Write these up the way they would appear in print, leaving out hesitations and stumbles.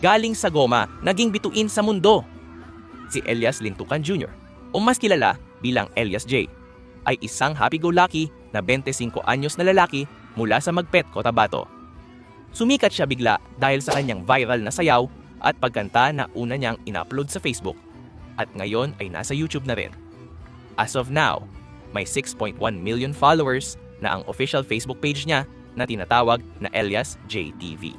galing sa goma, naging bituin sa mundo. Si Elias Lintukan Jr., o mas kilala bilang Elias J., ay isang happy-go-lucky na 25 anyos na lalaki mula sa Magpet, Cotabato. Sumikat siya bigla dahil sa kanyang viral na sayaw at pagkanta na una niyang in-upload sa Facebook at ngayon ay nasa YouTube na rin. As of now, may 6.1 million followers na ang official Facebook page niya na tinatawag na Elias JTV.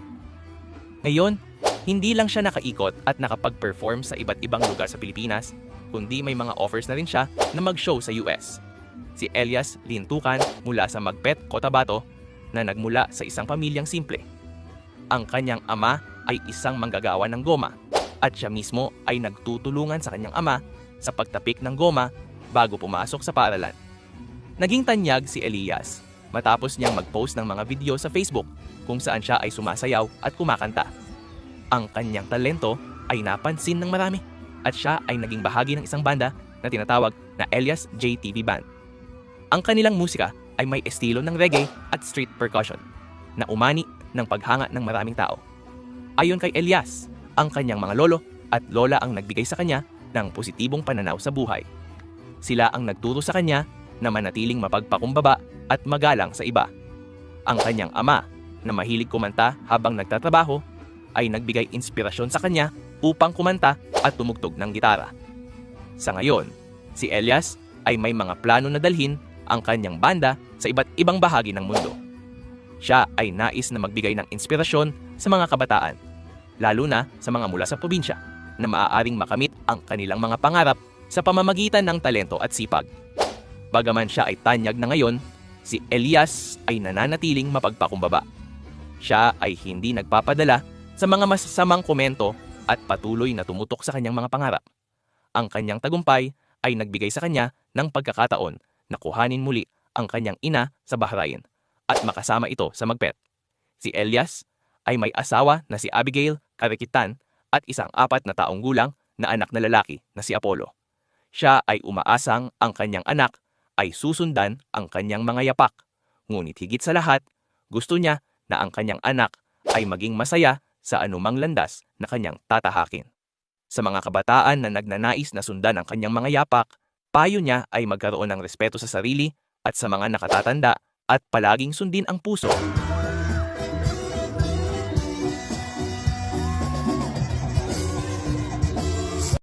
Ngayon, hindi lang siya nakaikot at nakapag-perform sa iba't ibang lugar sa Pilipinas, kundi may mga offers na rin siya na mag-show sa US. Si Elias Lintukan mula sa Magpet, Cotabato, na nagmula sa isang pamilyang simple. Ang kanyang ama ay isang manggagawa ng goma at siya mismo ay nagtutulungan sa kanyang ama sa pagtapik ng goma bago pumasok sa paaralan. Naging tanyag si Elias matapos niyang mag-post ng mga video sa Facebook kung saan siya ay sumasayaw at kumakanta. Ang kanyang talento ay napansin ng marami at siya ay naging bahagi ng isang banda na tinatawag na Elias JTV Band. Ang kanilang musika ay may estilo ng reggae at street percussion na umani ng paghanga ng maraming tao. Ayon kay Elias, ang kanyang mga lolo at lola ang nagbigay sa kanya ng positibong pananaw sa buhay. Sila ang nagturo sa kanya na manatiling mapagpakumbaba at magalang sa iba. Ang kanyang ama, na mahilig kumanta habang nagtatrabaho, ay nagbigay inspirasyon sa kanya upang kumanta at tumugtog ng gitara. Sa ngayon, si Elias ay may mga plano na dalhin ang kanyang banda sa iba't ibang bahagi ng mundo. Siya ay nais na magbigay ng inspirasyon sa mga kabataan, lalo na sa mga mula sa probinsya, na maaaring makamit ang kanilang mga pangarap sa pamamagitan ng talento at sipag. Bagaman siya ay tanyag na ngayon, si Elias ay nananatiling mapagpakumbaba. Siya ay hindi nagpapadala sa mga masasamang komento at patuloy na tumutok sa kanyang mga pangarap. Ang kanyang tagumpay ay nagbigay sa kanya ng pagkakataon na kuhanin muli ang kanyang ina sa Bahrain at makasama ito sa Magpet. Si Elias ay may asawa na si Abigail Cariquitan at isang 4 na taong gulang na anak na lalaki na si Apollo. Siya ay umaasang ang kanyang anak ay susundan ang kanyang mga yapak. Ngunit higit sa lahat, gusto niya na ang kanyang anak ay maging masaya sa anumang landas na kanyang tatahakin. Sa mga kabataan na nagnanais na sundan ang kanyang mga yapak, payo niya ay magkaroon ng respeto sa sarili at sa mga nakatatanda at palaging sundin ang puso